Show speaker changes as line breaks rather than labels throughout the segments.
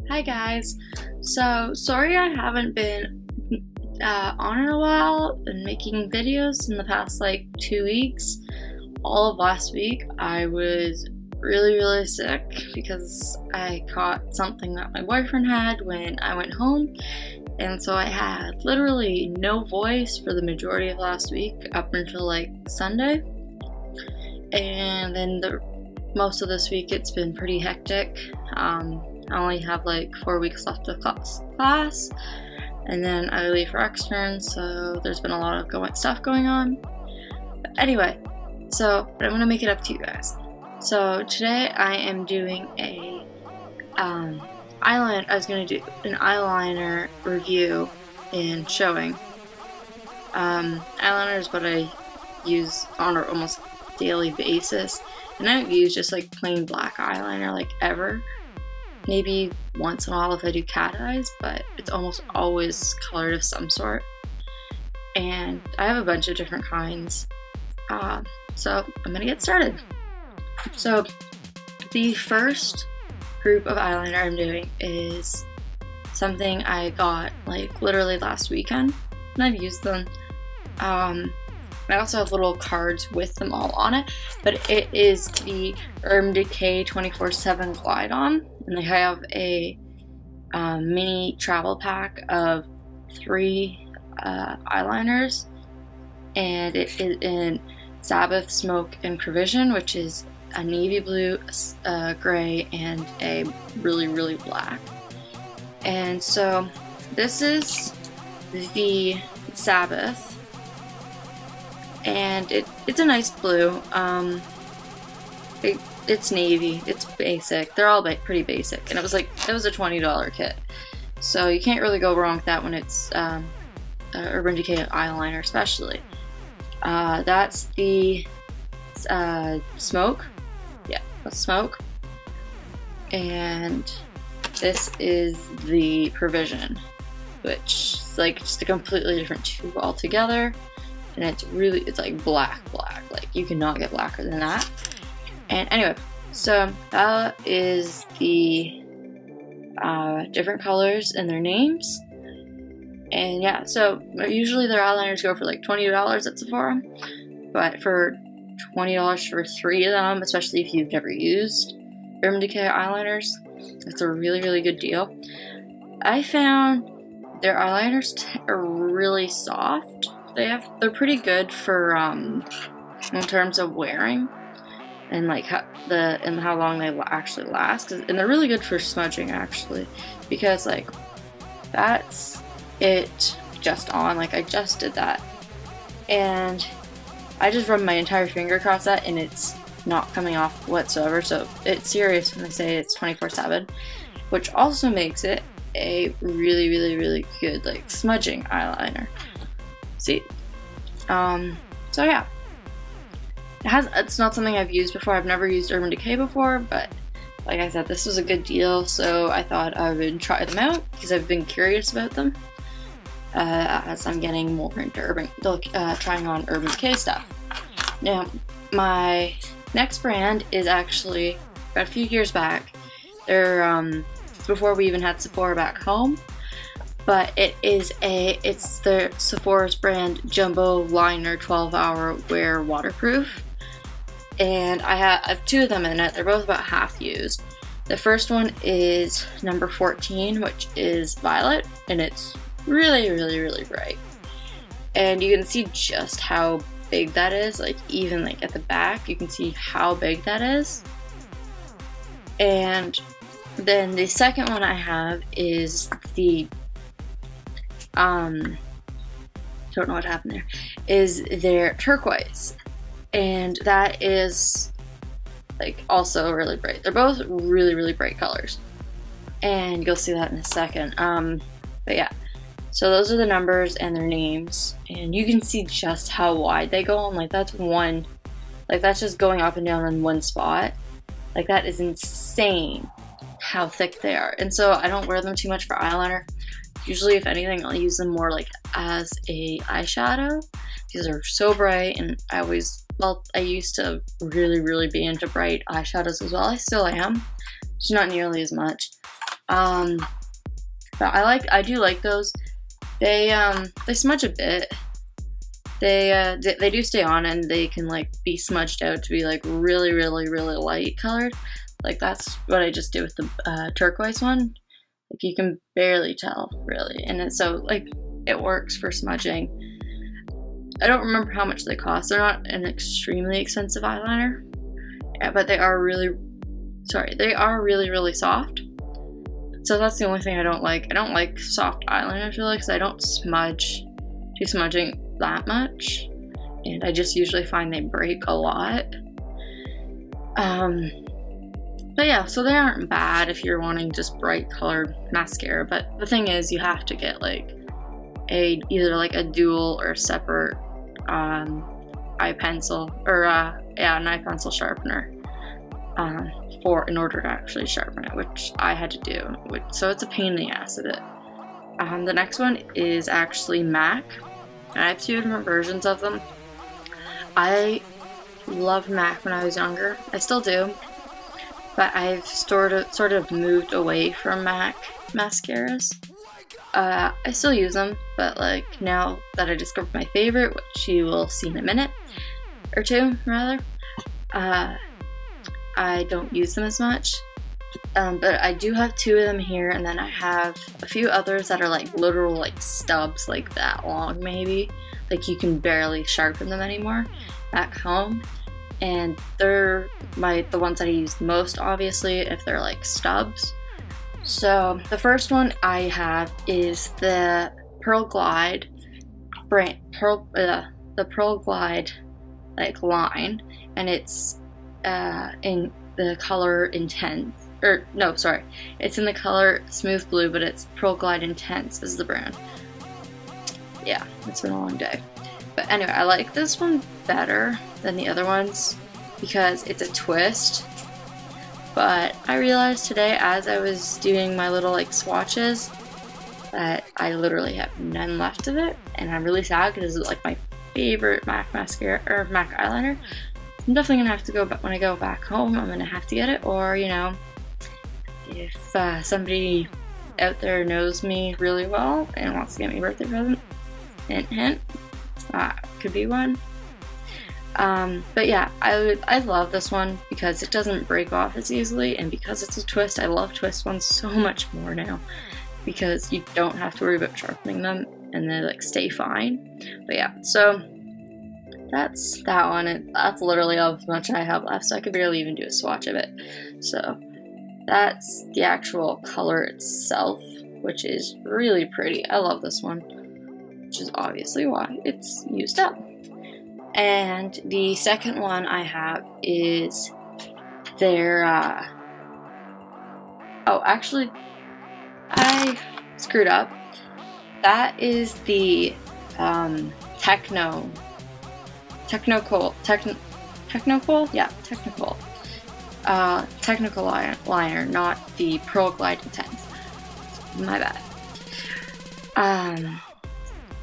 Hi guys. So sorry I haven't been on in a while and making videos in the past like 2 weeks. All of last week I was really sick because I caught something that my boyfriend had when I went home, and so I had literally no voice for the majority of last week up until like Sunday, and then most of this week it's been pretty hectic. I only have like 4 weeks left of class, and then I leave for externs, so there's been a lot of stuff going on. But anyway, but I'm gonna make it up to you guys. So today I am doing a eyeliner. I was gonna do an eyeliner review and showing. Eyeliner is what I use on an almost daily basis, and I don't use just like plain black eyeliner like ever. Maybe once in a while if I do cat eyes, but it's almost always colored of some sort. And I have a bunch of different kinds. So I'm gonna get started. So the first group of eyeliner I'm doing is something I got like literally last weekend, and I've used them. I also have little cards with them all on it, but it is the M.A.C 24/7 Glide On, and they have a mini travel pack of 3 eyeliners, and it is in Sabbath, Smoke, and Provision, which is a navy blue, gray, and a really black. And so this is the Sabbath, and it's a nice blue. It's navy, it's basic. They're all pretty basic, and it was a $20 kit, so you can't really go wrong with that when it's Urban Decay eyeliner, especially. That's the Smoke. Yeah, that's Smoke. And this is the Provision, which is like just a completely different tube altogether. And it's like black. Like, you cannot get blacker than that. And anyway, so that is the different colors and their names. And yeah, so usually their eyeliners go for like $20 at Sephora, but for $20 for 3 of them, especially if you've never used Urban Decay eyeliners, it's a really good deal. I found their eyeliners are really soft. They're pretty good for in terms of wearing and like how long they actually last, and they're really good for smudging actually, because like that's it just on, like I just did that, and I just rubbed my entire finger across that and it's not coming off whatsoever. So it's serious when I say it's 24/7, which also makes it a really good like smudging eyeliner. See, so yeah, it's not something I've used before. I've never used Urban Decay before, but like I said, this was a good deal, so I thought I would try them out because I've been curious about them as I'm getting more into trying on Urban Decay stuff. Now, my next brand is actually about a few years back. They're before we even had Sephora back home. But it's the Sephora's brand Jumbo Liner 12-hour wear waterproof, and I have 2 of them in it. They're both about half used. The first one is number 14, which is violet, and it's really bright. And you can see just how big that is. Like, even like at the back, you can see how big that is. And then the second one I have is the don't know what happened there, is their turquoise, and that is like also really bright. They're both really bright colors, and you'll see that in a second. But yeah, so those are the numbers and their names, and you can see just how wide they go on. Like that's just going up and down in one spot. Like that is insane how thick they are. And so I don't wear them too much for eyeliner. Usually, if anything, I'll use them more like as a eyeshadow because they're so bright, and I used to really be into bright eyeshadows as well. I still am, just not nearly as much. But I do like those. They smudge a bit. They do stay on, and they can like be smudged out to be like really light colored. Like that's what I just did with the turquoise one. Like you can barely tell really, and so like it works for smudging. I don't remember how much they cost. They're not an extremely expensive eyeliner, yeah, but they are really soft. So that's the only thing I don't like. I don't like soft eyeliners really because I don't do smudging that much, and I just usually find they break a lot. But yeah, so they aren't bad if you're wanting just bright colored mascara, but the thing is you have to get like either like a dual or separate eye pencil or an eye pencil sharpener in order to actually sharpen it, which I had to do, so it's a pain in the ass of it. The next one is actually M.A.C. I have 2 different versions of them. I loved M.A.C when I was younger. I still do, but I've sort of moved away from M.A.C mascaras. I still use them, but like now that I discovered my favorite, which you will see in a minute or two rather, I don't use them as much. But I do have 2 of them here, and then I have a few others that are like literal like stubs, like that long maybe. Like you can barely sharpen them anymore back home. And they're the ones that I use most, obviously, if they're like stubs. So the first one I have is the Pearl Glide brand, the Pearl Glide like line, and it's in the color Intense. It's in the color Smooth Blue, but it's Pearl Glide Intense is the brand. Yeah, it's been a long day. But anyway, I like this one better than the other ones because it's a twist. But I realized today as I was doing my little like swatches that I literally have none left of it, and I'm really sad because it's like my favorite MAC mascara or MAC eyeliner. I'm definitely gonna have to go back when I go back home. I'm gonna have to get it, or you know, if somebody out there knows me really well and wants to get me a birthday present, hint, could be one. But yeah, I love this one because it doesn't break off as easily, and because it's a twist, I love twist ones so much more now because you don't have to worry about sharpening them and they like stay fine. But yeah, so that's that one, and that's literally how much I have left, so I could barely even do a swatch of it. So that's the actual color itself, which is really pretty. I love this one, which is obviously why it's used up. And the second one I have is their, oh, actually, I screwed up. That is the Technical liner, not the Pearl Glide Intense. My bad.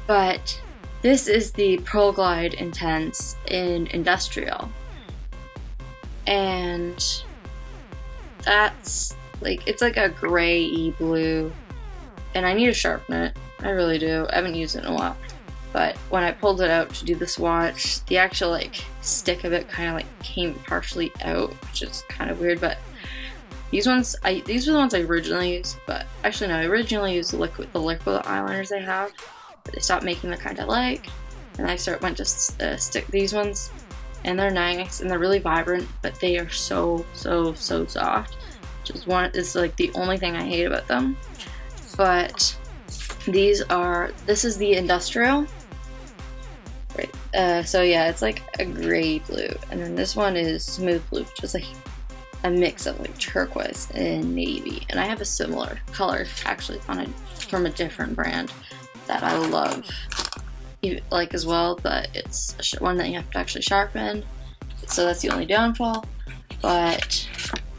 But this is the Pearl Glide Intense in Industrial, and that's like, it's like a gray blue, and I need to sharpen it. I really do. I haven't used it in a while. But when I pulled it out to do the swatch, the actual like stick of it kind of like came partially out, which is kind of weird. But these were the ones I originally used. But actually no, I originally used the liquid eyeliners they have. But they stopped making the kind I like, and I went to stick these ones, and they're nice and they're really vibrant, but they are so soft. Is like the only thing I hate about them. But this is the Industrial. Right. So yeah, it's like a gray blue, and then this one is Smooth Blue, which is like a mix of like turquoise and navy. And I have a similar color actually from a different brand that I love like as well, but it's one that you have to actually sharpen. So that's the only downfall. But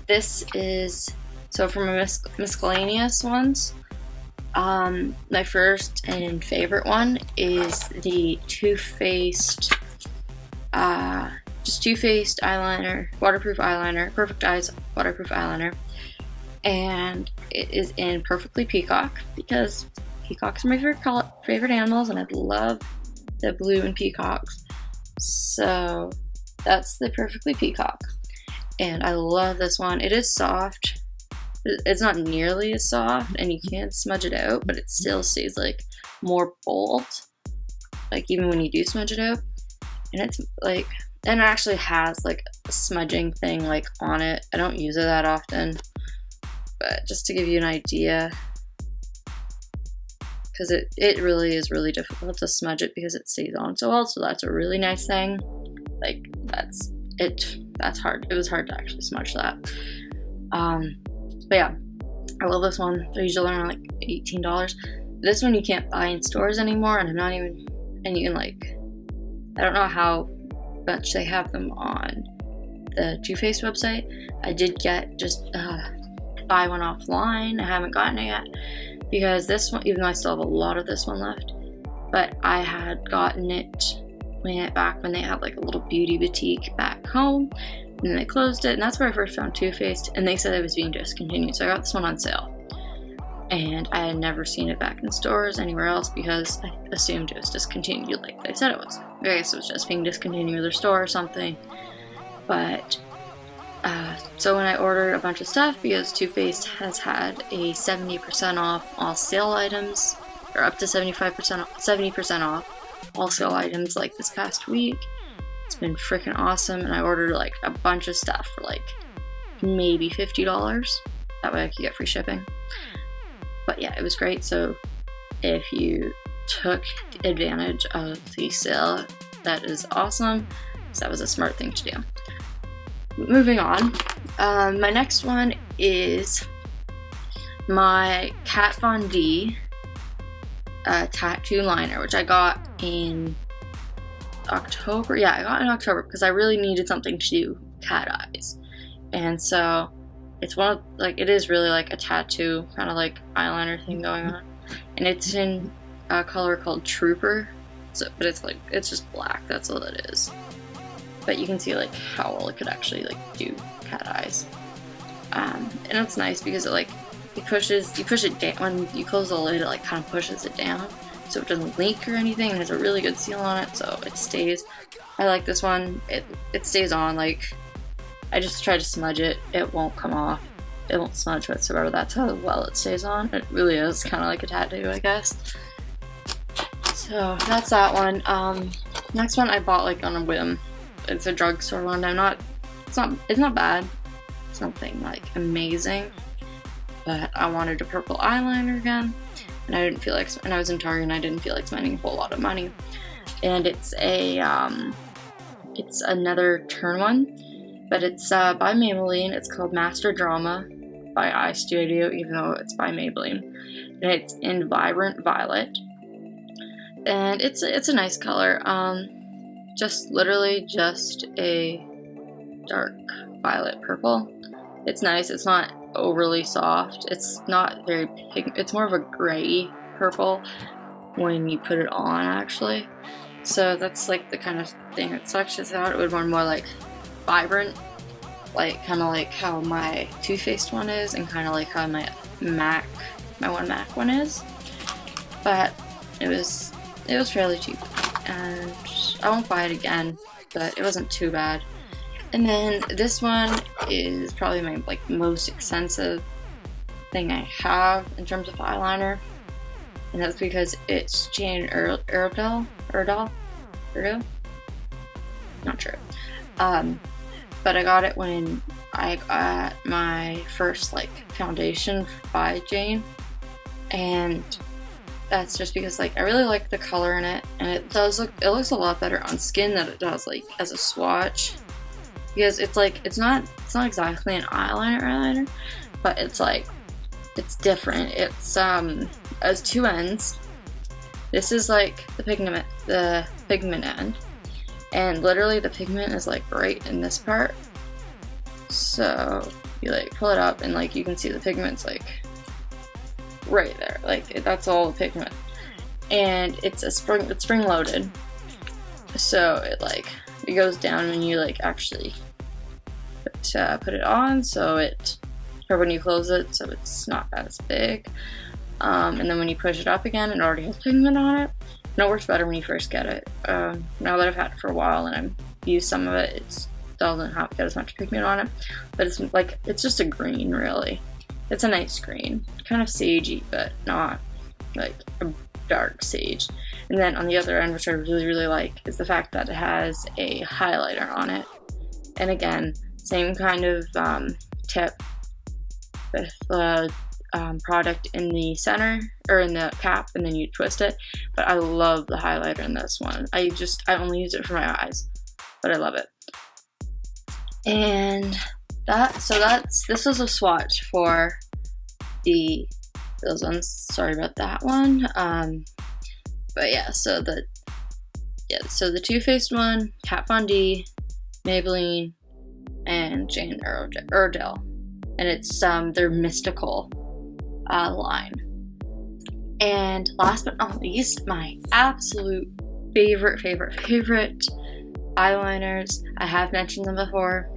this is, so from a miscellaneous ones, my first and favorite one is the Too Faced eyeliner, waterproof eyeliner, Perfect Eyes waterproof eyeliner. and it is in Perfectly Peacock because peacocks are my favorite animals, and I love the blue and peacocks. So that's the Perfectly Peacock, and I love this one. It is soft. It's not nearly as soft, and you can't smudge it out, but it still stays like more bold, like even when you do smudge it out. And it's like, and it actually has like a smudging thing like on it. I don't use it that often, but just to give you an idea, because it really is really difficult to smudge it because it stays on so well. So that's a really nice thing. Like that's hard. It was hard to actually smudge that. But yeah, I love this one. They're usually around like $18. This one you can't buy in stores anymore, and and you can like, I don't know how much they have them on the Too Faced website. I did get just buy one offline. I haven't gotten it yet because this one, even though I still have a lot of this one left, but I had gotten it back when they had like a little beauty boutique back home, and then they closed it, and that's where I first found Too Faced, and they said it was being discontinued, so I got this one on sale. And I had never seen it back in stores anywhere else because I assumed it was discontinued like they said it was. I guess it was just being discontinued with their store or something. But so when I ordered a bunch of stuff, because Too Faced has had a 70% off all sale items, or up to 70% off all sale items like this past week. It's been freaking awesome, and I ordered like a bunch of stuff for like maybe $50. That way I could get free shipping. But yeah, it was great. So if you took advantage of the sale, that is awesome. So that was a smart thing to do. Moving on, my next one is my Kat Von D tattoo liner, which I got in October. Yeah, I got it in October because I really needed something to do cat eyes. And so it's one of, like, it is really like a tattoo kind of like eyeliner thing going on, and it's in a color called Trooper. So, but it's like, it's just black, that's all it is. But you can see like how well it could actually like do cat eyes. And it's nice because it like, you push it down when you close the lid, it like kind of pushes it down so it doesn't leak or anything, and has a really good seal on it, so it stays. I like this one. It stays on. Like, I just tried to smudge it, it won't come off. It won't smudge whatsoever. That's how well it stays on. It really is kind of like a tattoo, I guess. So that's that one. Next one I bought like on a whim. It's a drugstore one. It's not bad. It's nothing like amazing, but I wanted a purple eyeliner again, and I didn't feel like, and I was in Target and I didn't feel like spending a whole lot of money. And it's it's another turn one, but it's by Maybelline. It's called Master Drama by Eye Studio, even though it's by Maybelline, and it's in Vibrant Violet, and it's a nice color. Just literally just a dark violet purple. It's nice. It's not overly soft. It's not very pink. It's more of a gray purple when you put it on, actually. So that's like the kind of thing that sucks. I thought it would be more like vibrant, like kind of like how my Too Faced one is, and kind of like how my M.A.C one is. But it was fairly cheap, and I won't buy it again, but it wasn't too bad. And then this one is probably my like most expensive thing I have in terms of eyeliner, and that's because it's Jane Iredale, not sure. But I got it when I got my first like foundation by Jane, and that's just because like I really like the color in it, and it looks a lot better on skin than it does like as a swatch, because it's like it's not exactly an eyeliner, but it's like it's different. It's has two ends. This is like the pigment end, and literally the pigment is like right in this part. So you like pull it up, and like you can see the pigment's like right there. Like that's all the pigment, and it's spring loaded. So it goes down when you like actually put it on. So it or when you close it, so it's not as big. And then when you push it up again, it already has pigment on it. And it works better when you first get it. Now that I've had it for a while and I've used some of it, it doesn't get as much pigment on it. But it's just a green, really. It's a nice green, kind of sagey, but not like a dark sage. And then on the other end, which I really, really like, is the fact that it has a highlighter on it. And again, same kind of tip with the product in the center or in the cap, and then you twist it. But I love the highlighter in this one. I only use it for my eyes, but I love it. And this was a swatch for those ones. Sorry about that one. But yeah, so the Too Faced one, Kat Von D, Maybelline, and Jane Iredale, and it's their Mystical line. And last but not least, my absolute favorite eyeliners. I have mentioned them before,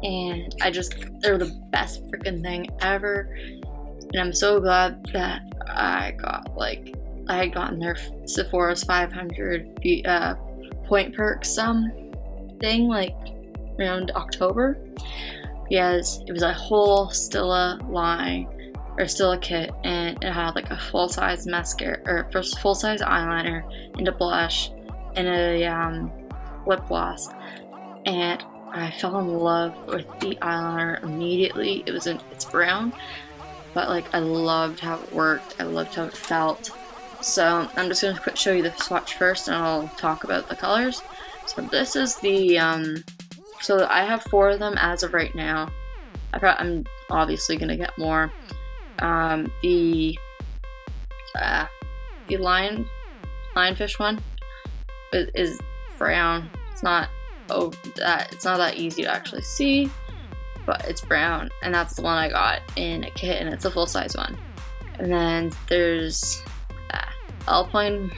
and they're the best freaking thing ever. And I'm so glad that I had gotten their Sephora's 500 point perks thing like around October, because it was a whole Stila line or Stila kit, and it had like a full-size mascara or full-size eyeliner and a blush and a lip gloss, and I fell in love with the eyeliner immediately. It's brown, but like I loved how it worked. I loved how it felt. So I'm just going to show you the swatch first, and I'll talk about the colors. So this is the so I have 4 of them as of right now. I'm obviously going to get more. The lionfish one is brown. It's not that easy to actually see, but it's brown, and that's the one I got in a kit, and it's a full-size one. And then there's Alpine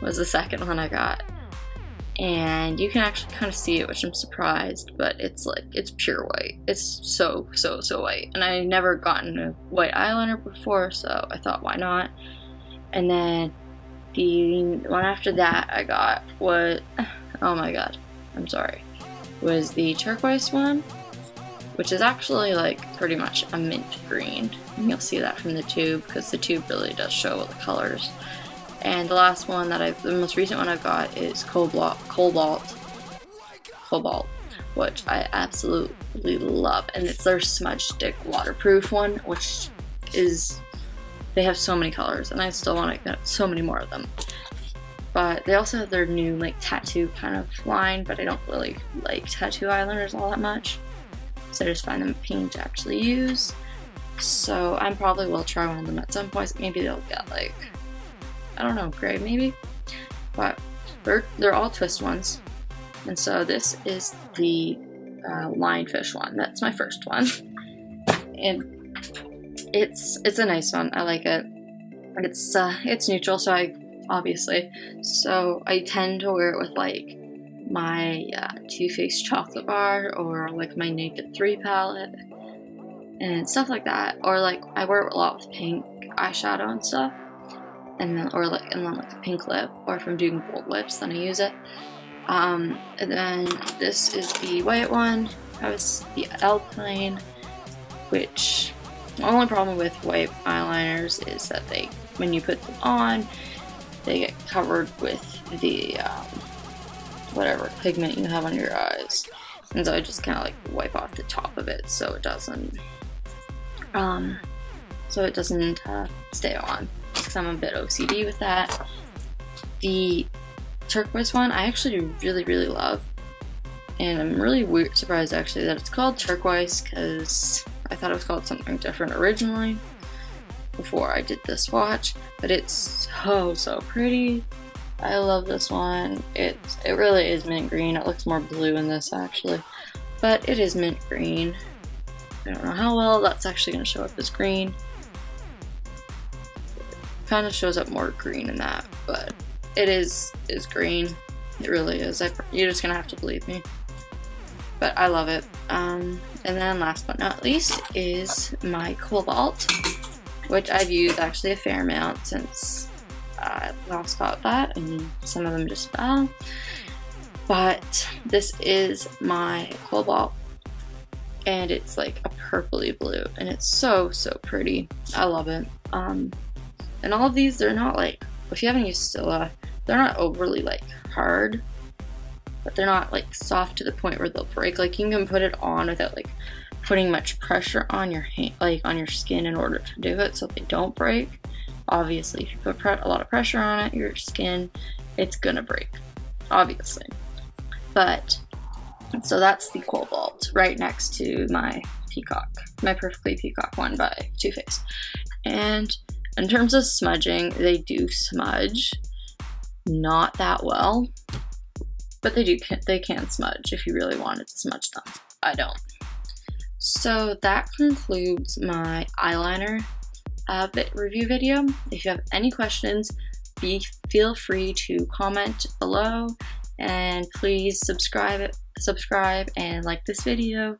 was the second one I got, and you can actually kind of see it, which I'm surprised, but it's pure white. It's so white, and I never gotten a white eyeliner before, so I thought, why not? And then the one after that I got was, oh my god, I'm sorry, was the turquoise one, which is actually like pretty much a mint green. And you'll see that from the tube, because the tube really does show the colors. And the last one the most recent one I've got is Cobalt, which I absolutely love. And it's their smudge stick waterproof one, which is, they have so many colors, and I still want to get so many more of them. But they also have their new like tattoo kind of line, but I don't really like tattoo eyeliners all that much, so I just find them a pain to actually use. So I probably will try one of them at some point. Maybe they'll get like, I don't know, gray maybe. But they're all twist ones. And so this is the lionfish one. That's my first one. And it's a nice one. I like it. It's neutral, so I tend to wear it with like my Too Faced chocolate bar, or like my Naked 3 palette and stuff like that, or like I wear it a lot with pink eyeshadow and stuff, and then like a pink lip, or if I'm doing bold lips, then I use it. And then this is the white one. That was the Alpine, which the only problem with white eyeliners is that when you put them on, they get covered with the whatever pigment you have on your eyes, and so I just kind of like wipe off the top of it so it doesn't stay on, because I'm a bit OCD with that. The turquoise one I actually really love, and I'm really surprised actually that it's called turquoise, because I thought it was called something different originally before I did this swatch, but it's so pretty. I love this one. It really is mint green. It looks more blue in this actually, but it is mint green. I don't know how well that's actually going to show up as green. Kind of shows up more green in that, but it is green. It really is. You're just going to have to believe me. but I love it. And then last but not least is my Cobalt, which I've used actually a fair amount since I last got that, and some of them just fell. But this is my Cobalt, and it's like a purpley blue, and it's so pretty. I love it. And all of these, they're not like, if you haven't used Stila, they're not overly like hard, but they're not like soft to the point where they'll break. Like you can put it on without like putting much pressure on your hand, like on your skin, in order to do it so they don't break. Obviously, if you put a lot of pressure on it, your skin, it's gonna break, obviously. But so that's the Cobalt right next to my Peacock, my Perfectly Peacock one by Too Faced. And in terms of smudging, they do smudge, not that well, but they can smudge if you really wanted to smudge them. I don't. So that concludes my eyeliner review video. If you have any questions, feel free to comment below, and please subscribe and like this video,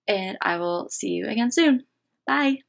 and I will see you again soon. Bye!